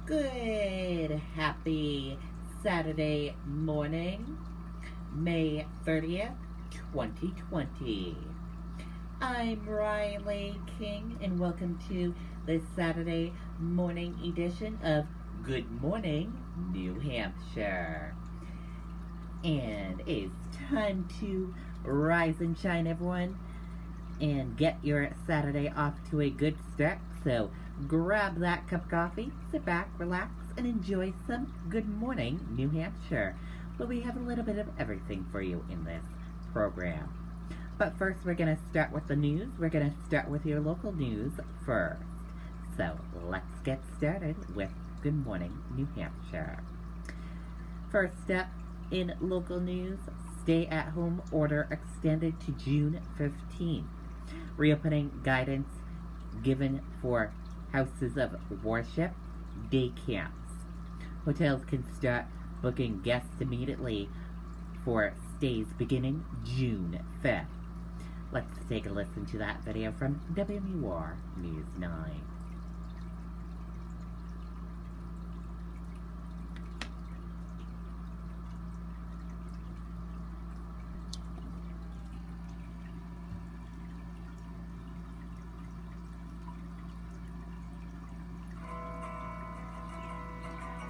Good, happy Saturday morning, May 30th, 2020. I'm Riley King, and welcome to the Saturday morning edition of Good Morning, New Hampshire. And it's time to rise and shine, everyone, and get your Saturday off to a good start. So grab that cup of coffee, sit back, relax, and enjoy some Good Morning New Hampshire, where we have a little bit of everything for you in this program. But first, we're going to start with the news. We're going to start with your local news first. So let's get started with Good Morning New Hampshire. First up in local news, stay-at-home order extended to June 15th. Reopening guidance given for houses of worship, day camps. Hotels can start booking guests immediately for stays beginning June 5th. Let's take a listen to that video from WMUR News 9.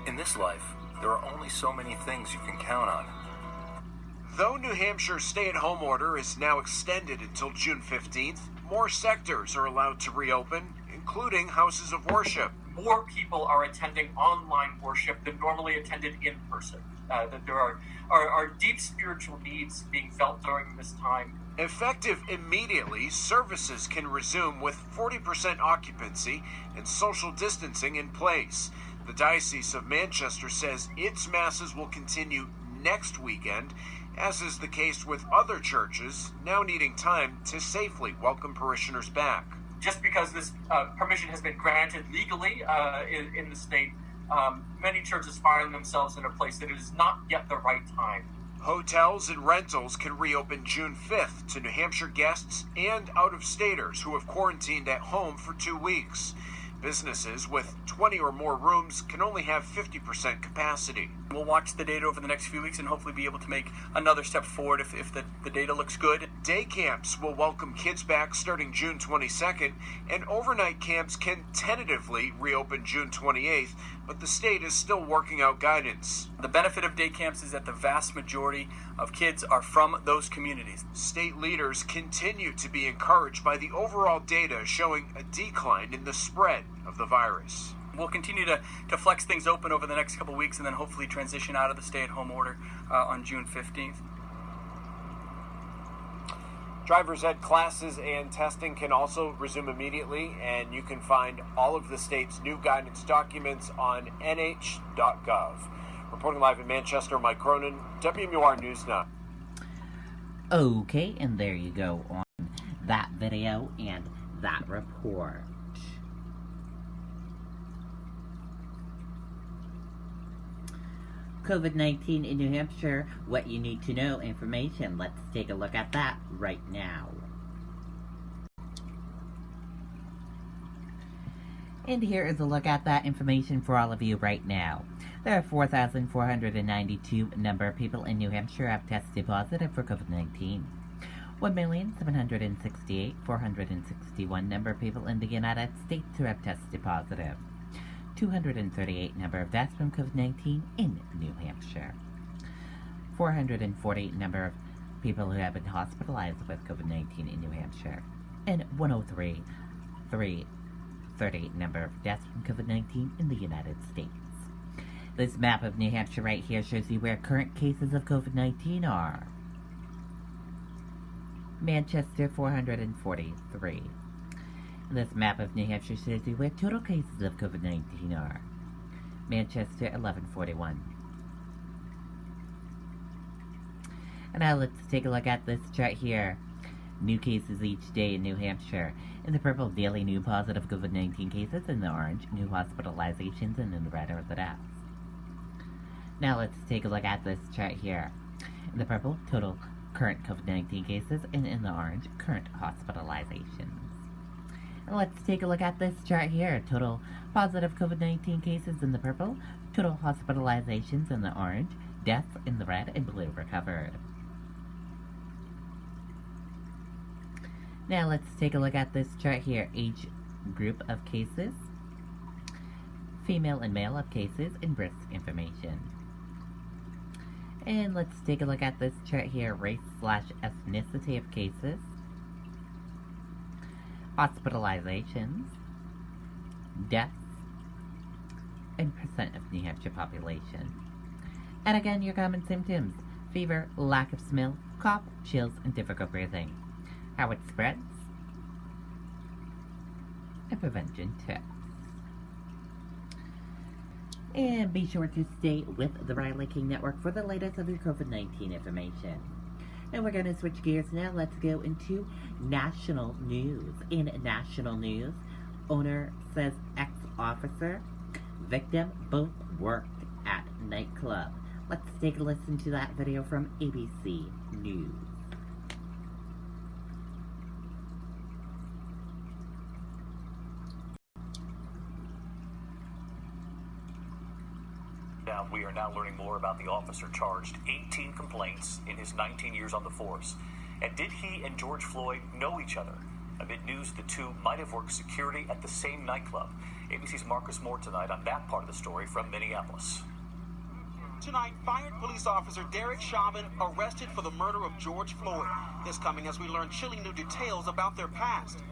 In this life, there are only so many things you can count on. Though New Hampshire's stay-at-home order is now extended until June 15th, more sectors are allowed to reopen, including houses of worship. More people are attending online worship than normally attended in person. That there are deep spiritual needs being felt during this time. Effective immediately, services can resume with 40% occupancy and social distancing in place. The Diocese of Manchester says its masses will continue next weekend, as is the case with other churches now needing time to safely welcome parishioners back. Just because this permission has been granted legally in the state, many churches find themselves in a place that it is not yet the right time. Hotels and rentals can reopen June 5th to New Hampshire guests and out-of-staters who have quarantined at home for 2 weeks. Businesses with 20 or more rooms can only have 50% capacity. We'll watch the data over the next few weeks and hopefully be able to make another step forward if the data looks good. Day camps will welcome kids back starting June 22nd, and overnight camps can tentatively reopen June 28th, but the state is still working out guidance. The benefit of day camps is that the vast majority of kids are from those communities. State leaders continue to be encouraged by the overall data showing a decline in the spread of the virus. We'll continue to flex things open over the next couple weeks and then hopefully transition out of the stay-at-home order on June 15th. Driver's ed classes and testing can also resume immediately, and you can find all of the state's new guidance documents on nh.gov. Reporting live in Manchester, Mike Cronin, WMUR News 9. Okay, and there you go on that video and that report. COVID-19 in New Hampshire, what you need to know information. Let's take a look at that right now. And here is a look at that information for all of you right now. There are 4,492 number of people in New Hampshire have tested positive for COVID-19. 1,768,461 number of people in the United States who have tested positive. 238 number of deaths from COVID-19 in New Hampshire. 440 number of people who have been hospitalized with COVID-19 in New Hampshire. And 338 number of deaths from COVID-19 in the United States. This map of New Hampshire right here shows you where current cases of COVID-19 are. Manchester, 443. This map of New Hampshire shows you where total cases of COVID-19 are. Manchester, 1141. And now let's take a look at this chart here. New cases each day in New Hampshire. In the purple, daily new positive COVID-19 cases. In the orange, new hospitalizations. And in the red are the deaths. Now let's take a look at this chart here. In the purple, total current COVID-19 cases. And in the orange, current hospitalizations. And let's take a look at this chart here. Total positive COVID-19 cases in the purple, total hospitalizations in the orange, deaths in the red, and blue recovered. Now let's take a look at this chart here. Age group of cases, female and male of cases, and risk information. And let's take a look at this chart here. Race/ethnicity of cases, hospitalizations, deaths, and percent of New Hampshire population. And again, your common symptoms: fever, lack of smell, cough, chills, and difficult breathing. How it spreads, and prevention tips. And be sure to stay with the Riley King Network for the latest of your COVID-19 information. And we're going to switch gears now. Let's go into national news. In national news, owner says ex-officer, victim both worked at nightclub. Let's take a listen to that video from ABC News. We are now learning more about the officer charged 18 complaints in his 19 years on the force. And did he and George Floyd know each other? Amid news the two might have worked security at the same nightclub. ABC's Marcus Moore tonight on that part of the story from Minneapolis. Tonight, fired police officer Derek Chauvin arrested for the murder of George Floyd. This coming as we learn chilling new details about their past.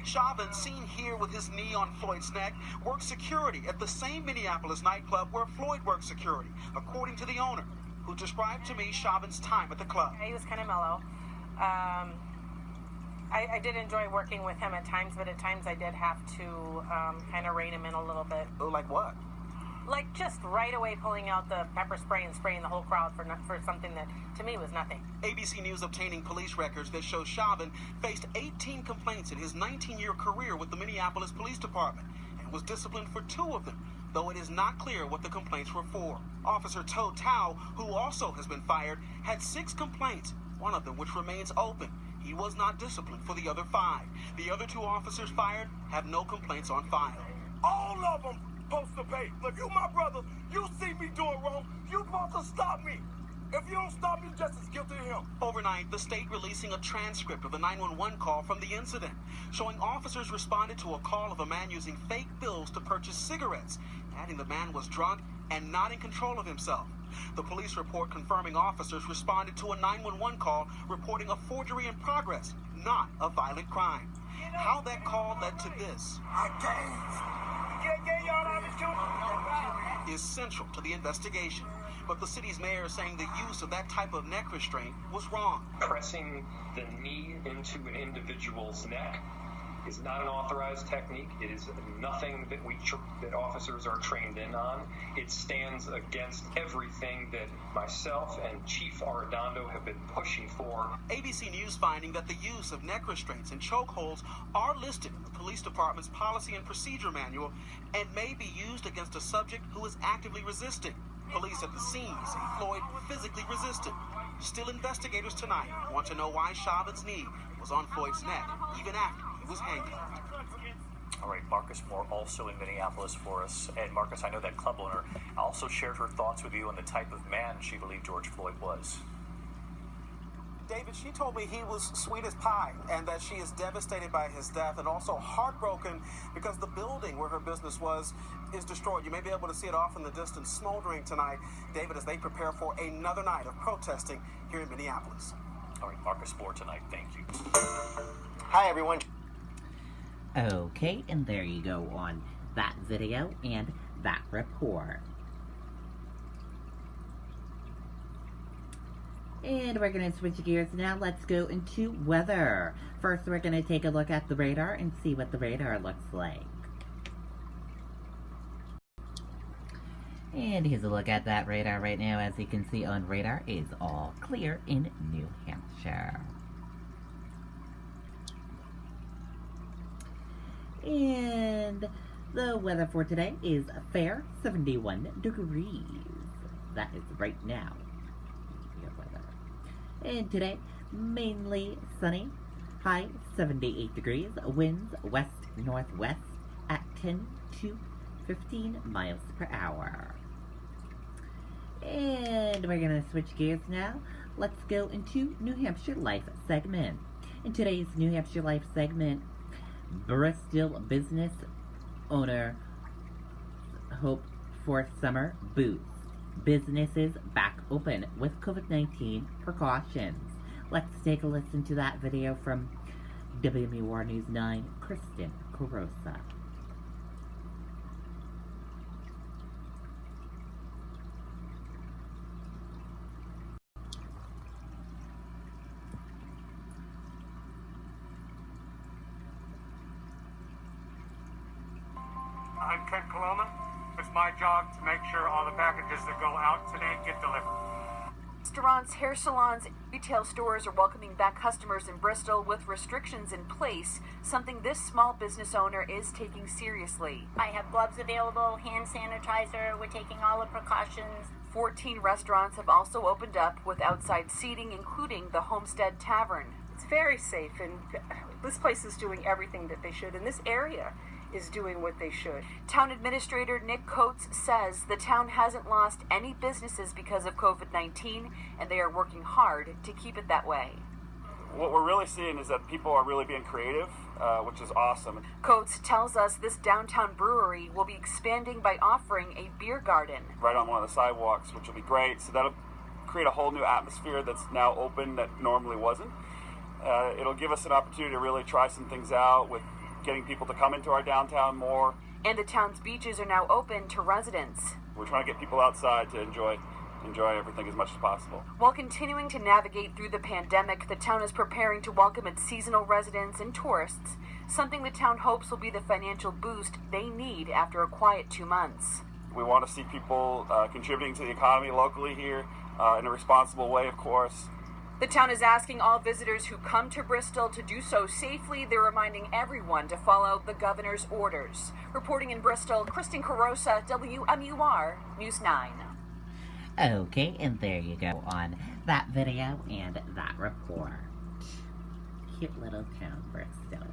Chauvin, seen here with his knee on Floyd's neck, worked security at the same Minneapolis nightclub where Floyd worked security, according to the owner, who described to me Chauvin's time at the club. He was kind of mellow. I did enjoy working with him at times, but at times I did have to kind of rein him in a little bit. Oh, like what? Like just right away pulling out the pepper spray and spraying the whole crowd for something that to me was nothing. ABC News obtaining police records that show Chauvin faced 18 complaints in his 19-year career with the Minneapolis Police Department and was disciplined for 2 of them, though it is not clear what the complaints were for. Officer Toe Tao, who also has been fired, had 6 complaints, one of them which remains open. He was not disciplined for the other 5. The other 2 officers fired have no complaints on file. All of them supposed to pay. If you my brother, you see me doing wrong, you supposed to stop me. If you don't stop me, just as guilty as him. Overnight, the state releasing a transcript of the 911 call from the incident, showing officers responded to a call of a man using fake bills to purchase cigarettes, adding the man was drunk and not in control of himself. The police report confirming officers responded to a 911 call reporting a forgery in progress, not a violent crime. How that call led to this is central to the investigation. But the city's mayor is saying the use of that type of neck restraint was wrong. Pressing the knee into an individual's neck is not an authorized technique. It is nothing that officers are trained in on. It stands against everything that myself and Chief Arredondo have been pushing for. ABC News finding that the use of neck restraints and chokeholds are listed in the police department's policy and procedure manual and may be used against a subject who is actively resisting. Police at the scene say Floyd physically resisted. Still, investigators tonight want to know why Chauvin's knee was on Floyd's neck, even after he was handcuffed. All right, Marcus Moore also in Minneapolis for us. And Marcus, I know that club owner also shared her thoughts with you on the type of man she believed George Floyd was. David, she told me he was sweet as pie and that she is devastated by his death and also heartbroken because the building where her business was is destroyed. You may be able to see it off in the distance smoldering tonight, David, as they prepare for another night of protesting here in Minneapolis. All right, Marcus Moore tonight. Thank you. Hi, everyone. Okay, and there you go on that video and that report. And we're going to switch gears now. Let's go into weather. First, we're going to take a look at the radar and see what the radar looks like. And here's a look at that radar right now. As you can see on radar, is all clear in New Hampshire. And the weather for today is fair, 71 degrees. That is right now. And today, mainly sunny, High 78 degrees. Winds west-northwest at 10 to 15 miles per hour. And we're going to switch gears now. Let's go into New Hampshire Life segment. In today's New Hampshire Life segment, Bristol business owner hope for summer boost. Businesses back open with COVID-19 precautions. Let's take a listen to that video from WMUR News 9, Kristen Carosa. I'm Ken Coloma. It's my job to make sure all the packages that go out today get delivered. Restaurants, hair salons, and retail stores are welcoming back customers in Bristol with restrictions in place, something this small business owner is taking seriously. I have gloves available, hand sanitizer, we're taking all the precautions. 14 restaurants have also opened up with outside seating, including the Homestead Tavern. It's very safe, and this place is doing everything that they should, and this area is doing what they should. Town Administrator Nick Coates says the town hasn't lost any businesses because of COVID-19, and they are working hard to keep it that way. What we're really seeing is that people are really being creative, which is awesome. Coates tells us this downtown brewery will be expanding by offering a beer garden. Right on one of the sidewalks, which will be great. So that'll create a whole new atmosphere that's now open that normally wasn't. It'll give us an opportunity to really try some things out with getting people to come into our downtown more. And the town's beaches are now open to residents. We're trying to get people outside to enjoy everything as much as possible. While continuing to navigate through the pandemic, the town is preparing to welcome its seasonal residents and tourists, something the town hopes will be the financial boost they need after a quiet 2 months. We want to see people contributing to the economy locally here in a responsible way, of course. The town is asking all visitors who come to Bristol to do so safely. They're reminding everyone to follow the governor's orders. Reporting in Bristol, Kristen Carosa, WMUR News 9. Okay, and there you go on that video and that report. Cute little town, Bristol.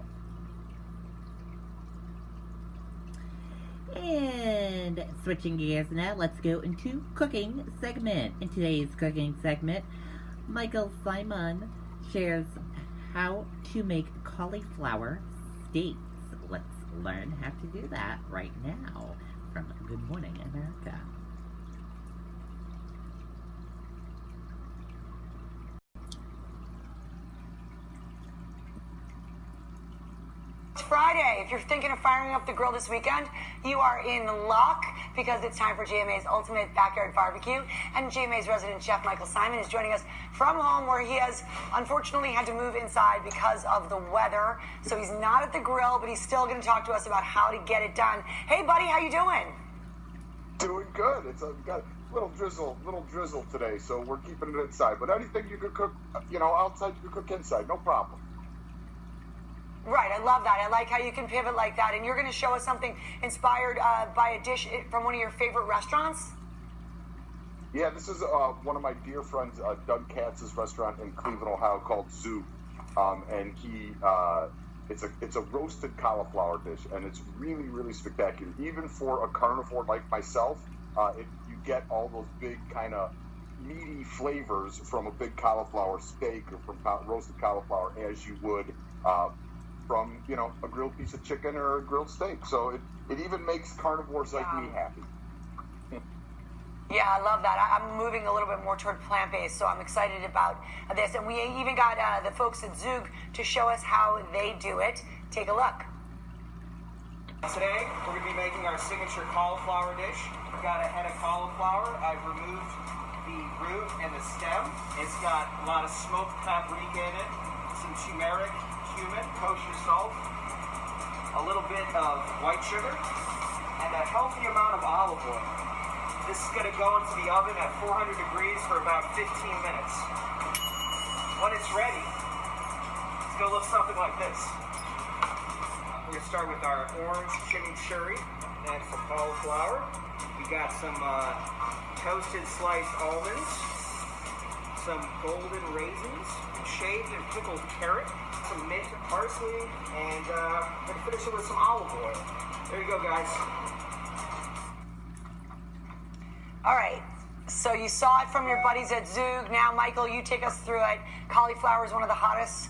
And switching gears now, let's go into cooking segment. In today's cooking segment, Michael Simon shares how to make cauliflower steaks. Let's learn how to do that right now from Good Morning America. It's Friday. If you're thinking of firing up the grill this weekend, you are in luck because it's time for GMA's Ultimate Backyard BBQ. And GMA's resident chef, Michael Simon, is joining us from home where he has unfortunately had to move inside because of the weather. So he's not at the grill, but he's still going to talk to us about how to get it done. Hey, buddy, how you doing? Doing good. It's got a little drizzle today, so we're keeping it inside. But anything you could cook, outside, you could cook inside, no problem. Right, I love that. I like how you can pivot like that. And you're going to show us something inspired by a dish from one of your favorite restaurants? Yeah, this is one of my dear friends, Doug Katz's restaurant in Cleveland, Ohio, called Zoo. And it's a roasted cauliflower dish, and it's really, really spectacular. Even for a carnivore like myself, you get all those big kind of meaty flavors from a big cauliflower steak or from roasted cauliflower as you would from a grilled piece of chicken or a grilled steak. So it even makes carnivores like me happy. Yeah, I love that. I'm moving a little bit more toward plant-based, so I'm excited about this. And we even got the folks at Zug to show us how they do it. Take a look. Today, we're going to be making our signature cauliflower dish. We've got a head of cauliflower. I've removed the root and the stem. It's got a lot of smoked paprika in it, some turmeric, cumin, kosher salt, a little bit of white sugar, and a healthy amount of olive oil. This is going to go into the oven at 400 degrees for about 15 minutes. When it's ready, it's going to look something like this. We're going to start with our orange chimichurri, and some cauliflower. We got some toasted sliced almonds, some golden raisins, shaved and pickled carrot, some mint and parsley, and I'm going to finish it with some olive oil. There you go, guys. All right. So you saw it from your buddies at Zug. Now, Michael, you take us through it. Cauliflower is one of the hottest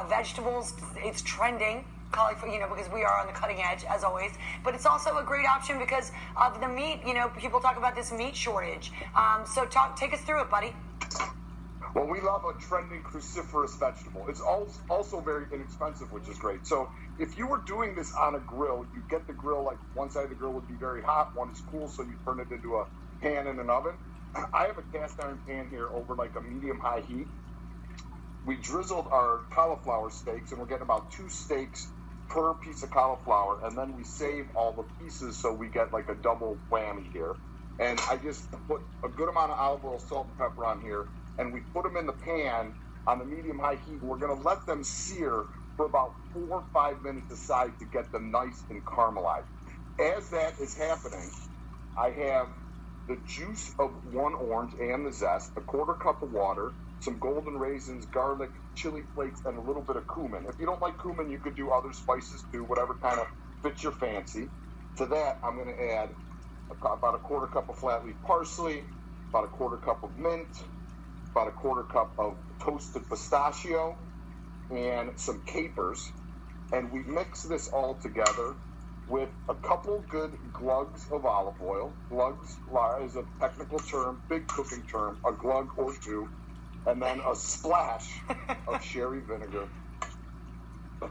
vegetables. It's trending, cauliflower, because we are on the cutting edge, as always. But it's also a great option because of the meat. People talk about this meat shortage. Take us through it, buddy. Well, we love a trending cruciferous vegetable. It's also very inexpensive, which is great. So if you were doing this on a grill, you get the grill, like one side of the grill would be very hot, one is cool, so you turn it into a pan in an oven. I have a cast iron pan here over like a medium-high heat. We drizzled our cauliflower steaks, and we're getting about 2 steaks per piece of cauliflower, and then we save all the pieces so we get like a double whammy here. And I just put a good amount of olive oil, salt, and pepper on here, and we put them in the pan on the medium-high heat. We're going to let them sear for about 4 or 5 minutes aside to get them nice and caramelized. As that is happening, I have the juice of 1 orange and the zest, a 1/4 cup of water, some golden raisins, garlic, chili flakes, and a little bit of cumin. If you don't like cumin, you could do other spices too, whatever kind of fits your fancy. To that, I'm going to add about a 1/4 cup of flat leaf parsley, about a 1/4 cup of mint, about a 1/4 cup of toasted pistachio, and some capers. And we mix this all together with a couple good glugs of olive oil. Glugs is a technical term, big cooking term, a glug or 2, and then a splash of sherry vinegar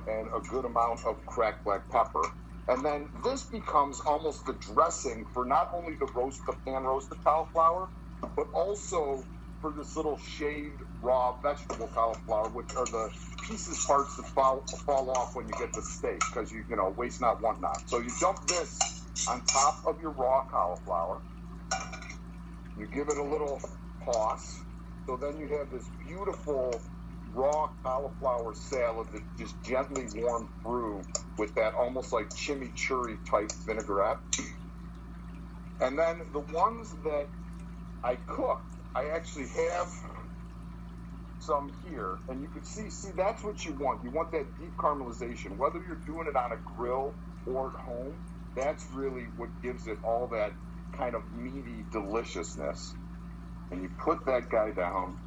and a good amount of cracked black pepper. And then this becomes almost the dressing for not only the pan roasted cauliflower, but also for this little shaved raw vegetable cauliflower, which are the parts that fall off when you get the steak, because you waste not, want not. So you dump this on top of your raw cauliflower. You give it a little toss. So then you have this beautiful raw cauliflower salad that just gently warmed through with that almost like chimichurri type vinaigrette. And then the ones that I cooked, I actually have some here, and you can see that's what you want. You want that deep caramelization. Whether you're doing it on a grill or at home, that's really what gives it all that kind of meaty deliciousness. And you put that guy down,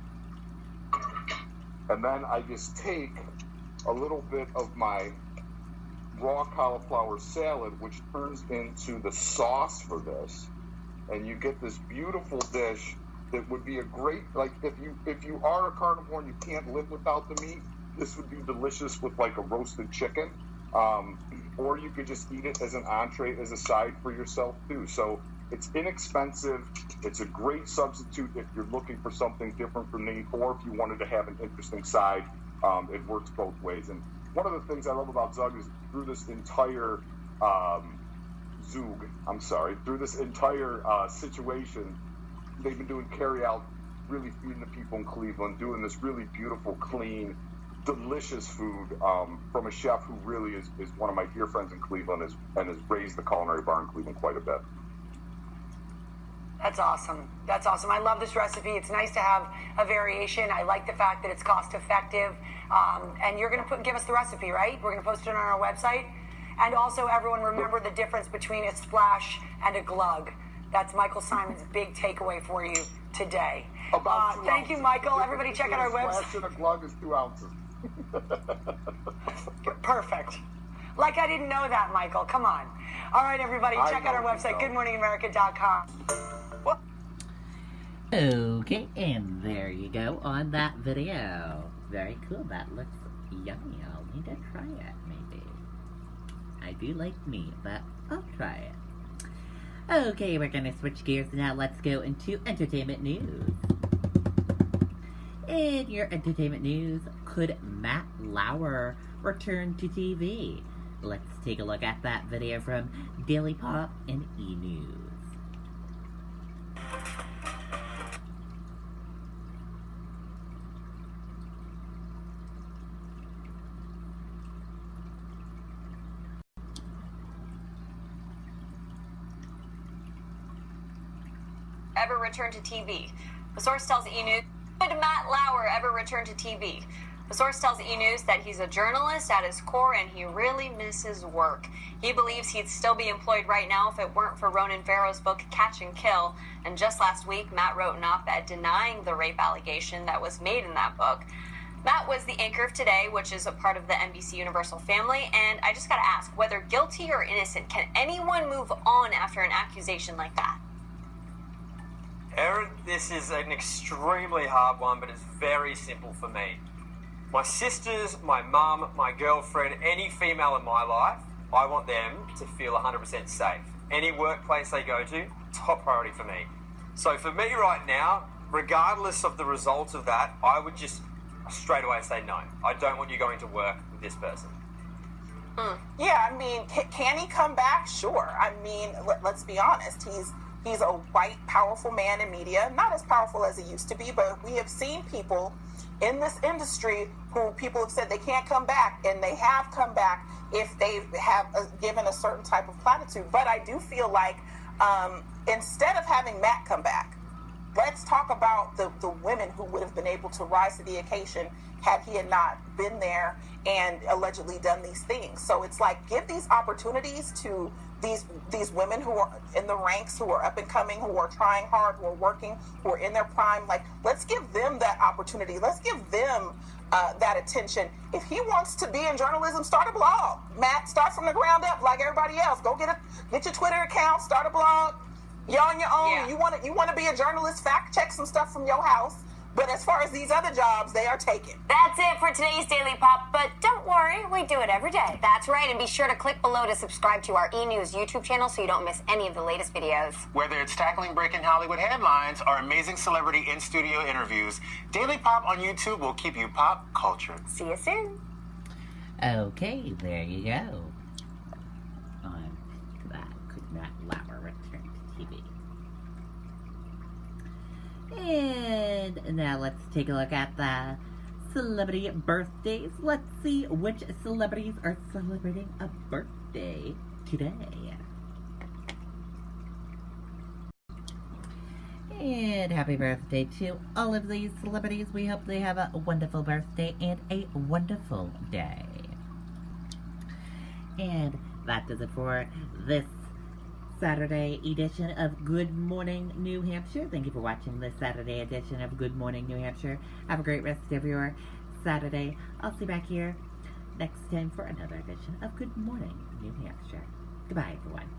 and then I just take a little bit of my raw cauliflower salad, which turns into the sauce for this, and you get this beautiful dish that would be a great, like if you are a carnivore and you can't live without the meat, this would be delicious with like a roasted chicken, or you could just eat it as an entree, as a side for yourself too. So it's inexpensive. It's a great substitute if you're looking for something different from meat, or if you wanted to have an interesting side. It works both ways. And one of the things I love about Zug is through this entire situation, they've been doing carry-out, really feeding the people in Cleveland, doing this really beautiful, clean, delicious food from a chef who really is one of my dear friends in Cleveland and has raised the culinary bar in Cleveland quite a bit. That's awesome. That's awesome. I love this recipe. It's nice to have a variation. I like the fact that it's cost-effective. And you're going to give us the recipe, right? We're going to post it on our website. And also, everyone, remember the difference between a splash and a glug. That's Michael Simon's big takeaway for you today. Thank you, Michael. Everybody check out our website. A splash and a glug is 2 ounces. Perfect. Like I didn't know that, Michael. Come on. All right, everybody, check out our website, goodmorningamerica.com. Okay, and there you go on that video. Very cool. That looks yummy. I'll need to try it, maybe. I do like meat, but I'll try it. Okay, we're gonna switch gears now. Let's go into entertainment news. In your entertainment news, could Matt Lauer return to TV? Let's take a look at that video from Daily Pop and E! News. Ever return to TV. The source tells E! News Would Matt Lauer ever return to TV? The source tells E! News that he's a journalist at his core and he really misses work. He believes he'd still be employed right now if it weren't for Ronan Farrow's book Catch and Kill. And just last week, Matt wrote an op-ed denying the rape allegation that was made in that book. Matt was the anchor of Today, which is a part of the NBC Universal family, and I just gotta ask, whether guilty or innocent, can anyone move on after an accusation like that? Erin, this is an extremely hard one, but it's very simple for me. My sisters, my mum, my girlfriend, any female in my life, I want them to feel 100% safe. Any workplace they go to, top priority for me. So for me right now, regardless of the result of that, I would just straight away say no. I don't want you going to work with this person. Yeah, I mean, can he come back? Sure. I mean, let's be honest. He's a white, powerful man in media. Not as powerful as he used to be, but we have seen people in this industry who people have said they can't come back, and they have come back if they have given a certain type of platitude. But I do feel like instead of having Matt come back, let's talk about the women who would have been able to rise to the occasion had he had not been there and allegedly done these things. So it's like, give these opportunities to these women who are in the ranks, who are up and coming, who are trying hard, who are working, who are in their prime. Like, let's give them that opportunity. Let's give them that attention. If he wants to be in journalism, start a blog. Matt, start from the ground up like everybody else. Go get your Twitter account, start a blog. You're on your own. Yeah. You want to be a journalist, fact check some stuff from your house. But as far as these other jobs, they are taken. That's it for today's Daily Pop, but don't worry, we do it every day. That's right, and be sure to click below to subscribe to our E! News YouTube channel so you don't miss any of the latest videos. Whether it's tackling breaking Hollywood headlines or amazing celebrity in-studio interviews, Daily Pop on YouTube will keep you pop cultured. See you soon. Okay, there you go. That could not Lauer return to TV. And now let's take a look at the celebrity birthdays. Let's see which celebrities are celebrating a birthday today. And happy birthday to all of these celebrities. We hope they have a wonderful birthday and a wonderful day. And that does it for this Saturday edition of Good Morning New Hampshire. Thank you for watching this Saturday edition of Good Morning New Hampshire. Have a great rest of your Saturday. I'll see you back here next time for another edition of Good Morning New Hampshire. Goodbye, everyone.